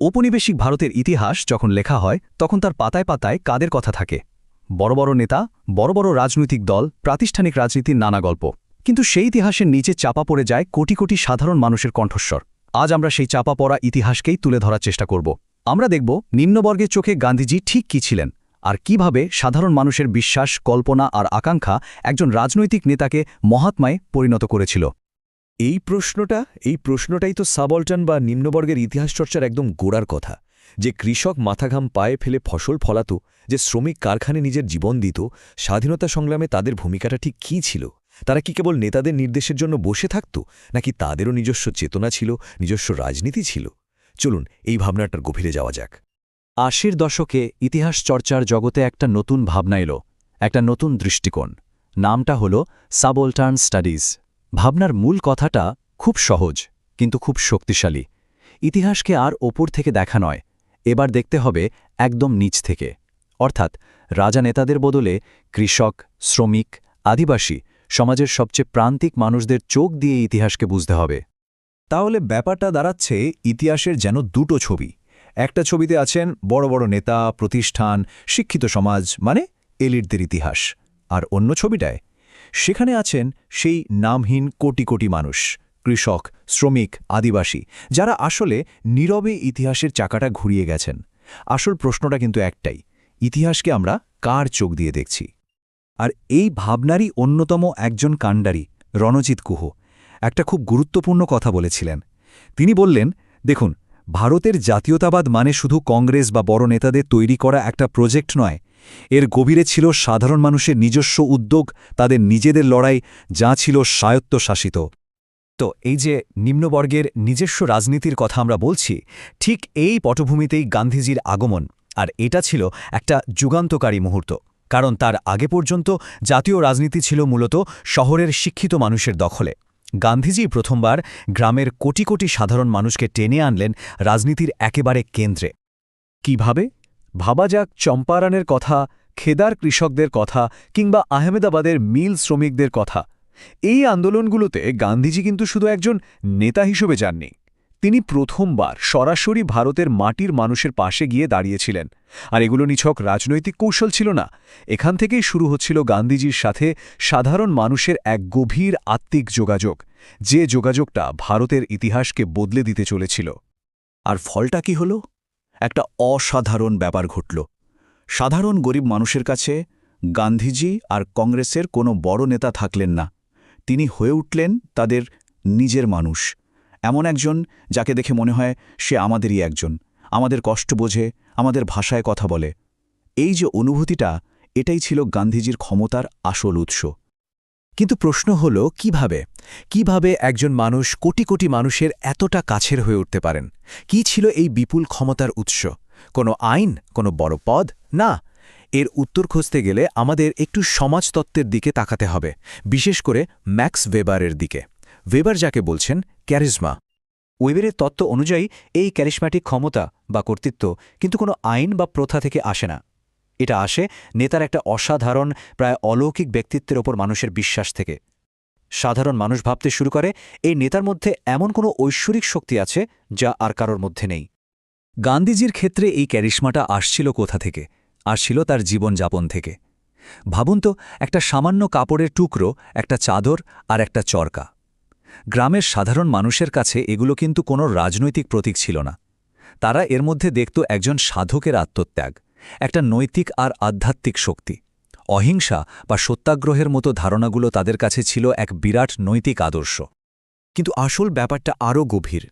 ঔপনিবেশিক ভারতের ইতিহাস যখন লেখা হয় তখন তার পাতায় পাতায় কাদের কথা থাকে? বড় বড় নেতা, বড় বড় রাজনৈতিক দল, প্রাতিষ্ঠানিক রাজনীতির নানা গল্প। কিন্তু সেই ইতিহাসের নিচে চাপা পড়ে যায় কোটি কোটি সাধারণ মানুষের কণ্ঠস্বর। আজ আমরা সেই চাপা পড়া ইতিহাসকেই তুলে ধরার চেষ্টা করব। আমরা দেখব নিম্নবর্গের চোখে গান্ধীজি ঠিক কী ছিলেন, আর কিভাবে সাধারণ মানুষের বিশ্বাস, কল্পনা আর আকাঙ্ক্ষা একজন রাজনৈতিক নেতাকে মহাত্মায় পরিণত করেছিল। এই প্রশ্নটাই তো সাবঅল্টার্ন বা নিম্নবর্গের ইতিহাস চর্চার একদম গোড়ার কথা। যে কৃষক মাথাঘাম পায়ে ফেলে ফসল ফলাত, যে শ্রমিক কারখানে নিজের জীবন দিত, স্বাধীনতা সংগ্রামে তাদের ভূমিকাটা ঠিক কী ছিল? তারা কি কেবল নেতাদের নির্দেশের জন্য বসে থাকত, নাকি তাদেরও নিজস্ব চেতনা ছিল, নিজস্ব রাজনীতি ছিল? চলুন এই ভাবনাটার গভীরে যাওয়া যাক। ৮০-র দশকে ইতিহাস চর্চার জগতে একটা নতুন ভাবনা এলো, একটা নতুন দৃষ্টিকোণ। নামটা হলো সাবঅল্টার্ন স্টাডিজ। ভাবনার মূল কথাটা খুব সহজ, কিন্তু খুব শক্তিশালী। ইতিহাসকে আর ওপর থেকে দেখা নয়, এবার দেখতে হবে একদম নিচ থেকে। অর্থাৎ রাজা নেতাদের বদলে কৃষক, শ্রমিক, আদিবাসী, সমাজের সবচেয়ে প্রান্তিক মানুষদের চোখ দিয়ে ইতিহাসকে বুঝতে হবে। তাহলে ব্যাপারটা দাঁড়াচ্ছে ইতিহাসের যেন দুটো ছবি। একটা ছবিতে আছেন বড় বড় নেতা, প্রতিষ্ঠান, শিক্ষিত সমাজ, মানে এলিটদের ইতিহাস। আর অন্য ছবিটায় সেখানে আছেন সেই নামহীন কোটি কোটি মানুষ, কৃষক, শ্রমিক, আদিবাসী, যারা আসলে নীরবে ইতিহাসের চাকাটা ঘুরিয়ে গেছেন। আসল প্রশ্নটা কিন্তু একটাই, ইতিহাসকে আমরা কার চোখ দিয়ে দেখছি? আর এই ভাবনারই অন্যতম একজন কাণ্ডারি, রণজিৎ গুহ, একটা খুব গুরুত্বপূর্ণ কথা বলেছিলেন। তিনি বললেন, দেখুন, ভারতের জাতীয়তাবাদ মানে শুধু কংগ্রেস বা বড় নেতাদের তৈরি করা একটা প্রজেক্ট নয়। এর গভীরে ছিল সাধারণ মানুষের নিজস্ব উদ্যোগ, তাদের নিজেদের লড়াই, যা ছিল স্বায়ত্তশাসিত। তো এই যে নিম্নবর্গের নিজস্ব রাজনীতির কথা আমরা বলছি, ঠিক এই পটভূমিতেই গান্ধীজির আগমন। আর এটা ছিল একটা যুগান্তকারী মুহূর্ত, কারণ তার আগে পর্যন্ত জাতীয় রাজনীতি ছিল মূলত শহরের শিক্ষিত মানুষের দখলে। গান্ধীজি প্রথমবার গ্রামের কোটি কোটি সাধারণ মানুষকে টেনে আনলেন রাজনীতির একেবারে কেন্দ্রে। কিভাবে? ভাবা যাক চম্পারণের কথা, খেদার কৃষকদের কথা, কিংবা আহমেদাবাদের মিল শ্রমিকদের কথা। এই আন্দোলনগুলোতে গান্ধীজি কিন্তু শুধু একজন নেতা হিসেবে যাননি, তিনি প্রথমবার সরাসরি ভারতের মাটির মানুষের পাশে গিয়ে দাঁড়িয়েছিলেন। আর এগুলো নিছক রাজনৈতিক কৌশল ছিল না, এখান থেকেই শুরু হচ্ছিল গান্ধীজির সাথে সাধারণ মানুষের এক গভীর আত্মিক যোগাযোগ, যে যোগাযোগটা ভারতের ইতিহাসকে বদলে দিতে চলেছিল। আর ফলটা কি হল? একটা অসাধারণ ব্যাপার ঘটল। সাধারণ গরিব মানুষের কাছে গান্ধীজি আর কংগ্রেসের কোনো বড় নেতা থাকলেন না, তিনি হয়ে উঠলেন তাদের নিজের মানুষ। এমন একজন যাকে দেখে মনে হয় সে আমাদেরই একজন, আমাদের কষ্ট বোঝে, আমাদের ভাষায় কথা বলে। এই যে অনুভূতিটা, এটাই ছিল গান্ধীজির ক্ষমতার আসল উৎস। কিন্তু প্রশ্ন হল কিভাবে একজন মানুষ কোটি কোটি মানুষের এতটা কাছের হয়ে উঠতে পারেন? কি ছিল এই বিপুল ক্ষমতার উৎস? কোনো আইন, কোনো বড় পদ? না, এর উত্তর খুঁজতে গেলে আমাদের একটু সমাজতত্ত্বের দিকে তাকাতে হবে, বিশেষ করে ম্যাক্স ওয়েবারের দিকে। ওয়েবার যাকে বলছেন ক্যারিজমা। ওয়েবারের তত্ত্ব অনুযায়ী এই ক্যারিশম্যাটিক ক্ষমতা বা কর্তৃত্ব কিন্তু কোনো আইন বা প্রথা থেকে আসে না। এটা আসে নেতার একটা অসাধারণ, প্রায় অলৌকিক ব্যক্তিত্বের ওপর মানুষের বিশ্বাস থেকে। সাধারণ মানুষ ভাবতে শুরু করে এই নেতার মধ্যে এমন কোনো ঐশ্বরিক শক্তি আছে যা আর কারোর মধ্যে নেই। গান্ধীজির ক্ষেত্রে এই ক্যারিশমাটা আসছিল কোথা থেকে? আসছিল তার জীবনযাপন থেকে। ভাবুন তো, একটা সামান্য কাপড়ের টুকরো, একটা চাদর আর একটা চরকা। গ্রামের সাধারণ মানুষের কাছে এগুলো কিন্তু কোনো রাজনৈতিক প্রতীক ছিল না। তারা এর মধ্যে দেখত একজন সাধকের আত্মত্যাগ, একটা নৈতিক আর আধ্যাত্মিক শক্তি। অহিংসা বা সত্যাগ্রহের মতো ধারণাগুলো তাদের কাছে ছিল এক বিরাট নৈতিক আদর্শ। কিন্তু আসল ব্যাপারটা আরও গভীর,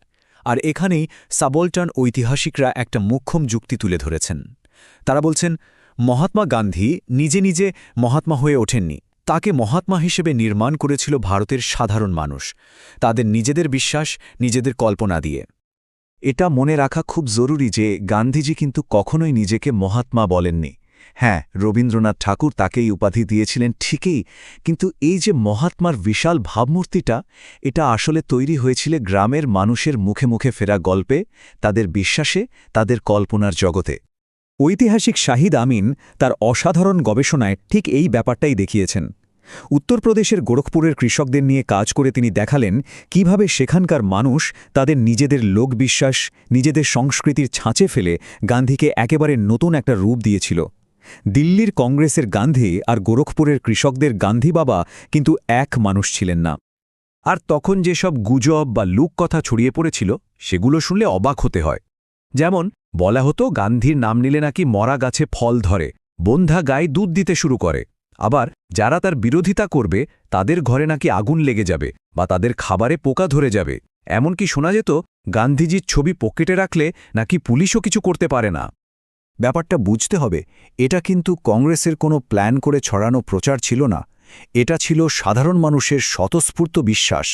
আর এখানেই সাবঅল্টার্ন ঐতিহাসিকরা একটা মোক্ষম যুক্তি তুলে ধরেছেন। তারা বলছেন, মহাত্মা গান্ধী নিজে নিজে মহাত্মা হয়ে ওঠেননি, তাকে মহাত্মা হিসেবে নির্মাণ করেছিল ভারতের সাধারণ মানুষ, তাদের নিজেদের বিশ্বাস, নিজেদের কল্পনা দিয়ে। এটা মনে রাখা খুব জরুরি যে গান্ধীজি কিন্তু কখনোই নিজেকে মহাত্মা বলেননি। হ্যাঁ, রবীন্দ্রনাথ ঠাকুর তাকেই উপাধি দিয়েছিলেন ঠিকই, কিন্তু এই যে মহাত্মার বিশাল ভাবমূর্তিটা, এটা আসলে তৈরি হয়েছিল গ্রামের মানুষের মুখে মুখে ফেরা গল্পে, তাদের বিশ্বাসে, তাদের কল্পনার জগতে। ঐতিহাসিক শাহিদ আমিন তার অসাধারণ গবেষণায় ঠিক এই ব্যাপারটাই দেখিয়েছেন। উত্তরপ্রদেশের গোরখপুরের কৃষকদের নিয়ে কাজ করে তিনি দেখালেন কিভাবে সেখানকার মানুষ তাদের নিজেদের লোকবিশ্বাস, নিজেদের সংস্কৃতির ছাঁচে ফেলে গান্ধীকে একেবারে নতুন একটা রূপ দিয়েছিল। দিল্লির কংগ্রেসের গান্ধী আর গোরখপুরের কৃষকদের গান্ধী বাবা কিন্তু এক মানুষ ছিলেন না। আর তখন যেসব গুজব বা লুককথা ছড়িয়ে পড়েছিল সেগুলো শুনলে অবাক হতে হয়। যেমন বলা হতো গান্ধীর নাম নিলে নাকি মরা গাছে ফল ধরে, বন্ধা গায়ে দুধ দিতে শুরু করে, আবার যারা তার বিরোধিতা করবে তাদের ঘরে নাকি আগুন লেগে যাবে বা তাদের খাবারে পোকা ধরে যাবে। এমনকি শোনা যেত গান্ধীজির ছবি পকেটে রাখলে নাকি পুলিশও কিছু করতে পারে না। ব্যাপারটা বুঝতে হবে, এটা কিন্তু কংগ্রেসের কোনো প্ল্যান করে ছড়ানো প্রচার ছিল না। এটা ছিল সাধারণ মানুষের স্বতঃস্ফূর্ত বিশ্বাস,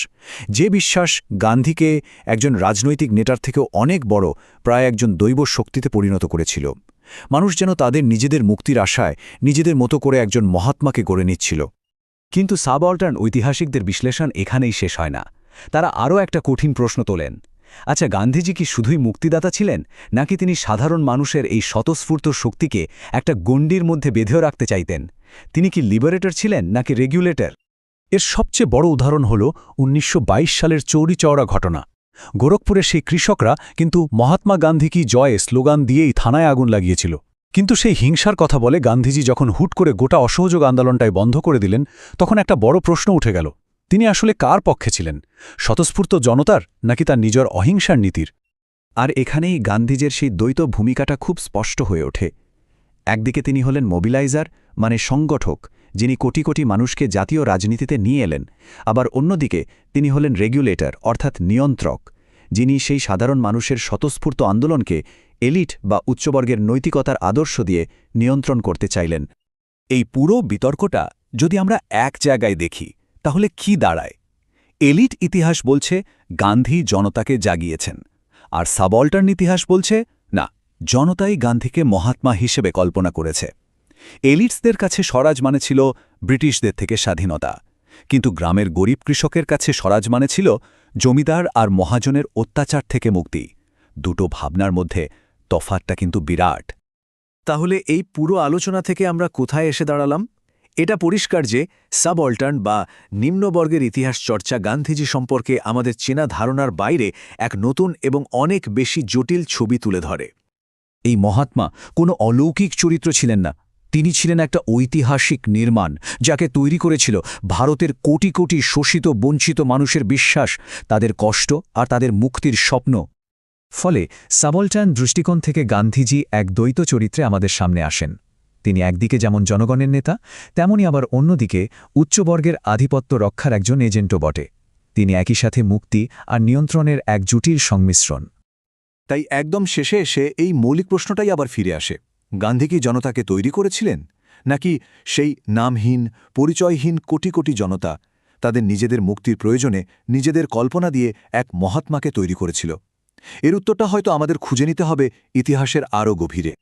যে বিশ্বাস গান্ধীকে একজন রাজনৈতিক নেতার থেকেও অনেক বড়, প্রায় একজন দৈব শক্তিতে পরিণত করেছিল। মানুষ যেন তাদের নিজেদের মুক্তির আশায় নিজেদের মতো করে একজন মহাত্মাকে গড়ে নিচ্ছিল। কিন্তু সাবঅল্টার্ন ঐতিহাসিকদের বিশ্লেষণ এখানেই শেষ হয় না। তারা আরও একটা কঠিন প্রশ্ন তোলেন। আচ্ছা, গান্ধীজি কি শুধুই মুক্তিদাতা ছিলেন, নাকি তিনি সাধারণ মানুষের এই স্বতঃস্ফূর্ত শক্তিকে একটা গণ্ডির মধ্যে বেঁধেও রাখতে চাইতেন? তিনি কি লিবারেটর ছিলেন নাকি রেগুলেটর? এর সবচেয়ে বড় উদাহরণ হল ১৯২২ সালের চৌরি চওড়া ঘটনা। গোরখপুরের সেই কৃষকরা কিন্তু মহাত্মা গান্ধী কি জয় স্লোগান দিয়েই থানায় আগুন লাগিয়েছিল। কিন্তু সেই হিংসার কথা বলে গান্ধীজি যখন হুট করে গোটা অসহযোগ আন্দোলনটাই বন্ধ করে দিলেন, তখন একটা বড় প্রশ্ন উঠে গেল, তিনি আসলে কার পক্ষে ছিলেন, স্বতঃস্ফূর্ত জনতার নাকি তার নিজের অহিংসার নীতির? আর এখানেই গান্ধীজির সেই দ্বৈত ভূমিকাটা খুব স্পষ্ট হয়ে ওঠে। একদিকে তিনি হলেন মোবিলাইজার, মানে সংগঠক, যিনি কোটি কোটি মানুষকে জাতীয় রাজনীতিতে নিয়ে এলেন। আবার অন্যদিকে তিনি হলেন রেগুলেটর, অর্থাৎ নিয়ন্ত্রক, যিনি সেই সাধারণ মানুষের স্বতঃস্ফূর্ত আন্দোলনকে এলিট বা উচ্চবর্গের নৈতিকতার আদর্শ দিয়ে নিয়ন্ত্রণ করতে চাইলেন। এই পুরো বিতর্কটা যদি আমরা এক জায়গায় দেখি, তাহলে কি দাঁড়ায়? এলিট ইতিহাস বলছে গান্ধী জনতাকে জাগিয়েছেন, আর সাবঅল্টার্ন ইতিহাস বলছে না, জনতাই গান্ধীকে মহাত্মা হিসেবে কল্পনা করেছে। এলিটসদের কাছে স্বরাজ মানে ছিল ব্রিটিশদের থেকে স্বাধীনতা, কিন্তু গ্রামের গরিব কৃষকের কাছে স্বরাজ মানে ছিল জমিদার আর মহাজনের অত্যাচার থেকে মুক্তি। দুটো ভাবনার মধ্যে তফাৎটা কিন্তু বিরাট। তাহলে এই পুরো আলোচনা থেকে আমরা কোথায় এসে দাঁড়ালাম? এটা পরিষ্কার যে সাবঅল্টার্ন বা নিম্নবর্গের ইতিহাস চর্চা গান্ধীজি সম্পর্কে আমাদের চেনা ধারণার বাইরে এক নতুন এবং অনেক বেশি জটিল ছবি তুলে ধরে। এই মহাত্মা কোনো অলৌকিক চরিত্র ছিলেন না, তিনি ছিলেন একটা ঐতিহাসিক নির্মাণ, যাকে তৈরি করেছিল ভারতের কোটি কোটি শোষিত বঞ্চিত মানুষের বিশ্বাস, তাদের কষ্ট আর তাদের মুক্তির স্বপ্ন। ফলে সাবঅল্টার্ন দৃষ্টিকোণ থেকে গান্ধীজি এক দ্বৈত চরিত্রে আমাদের সামনে আসেন। তিনি একদিকে যেমন জনগণের নেতা, তেমনি আবার অন্যদিকে উচ্চবর্গের আধিপত্য রক্ষার একজন এজেন্টও বটে। তিনি একই সাথে মুক্তি আর নিয়ন্ত্রণের এক জটিল সংমিশ্রণ। তাই একদম শেষে এসে এই মৌলিক প্রশ্নটাই আবার ফিরে আসে, গান্ধী কি জনতাকে তৈরি করেছিলেন, নাকি সেই নামহীন পরিচয়হীন কোটি কোটি জনতা তাদের নিজেদের মুক্তির প্রয়োজনে নিজেদের কল্পনা দিয়ে এক মহাত্মাকে তৈরি করেছিল? এর উত্তরটা হয়তো আমাদের খুঁজে নিতে হবে ইতিহাসের আরও গভীরে।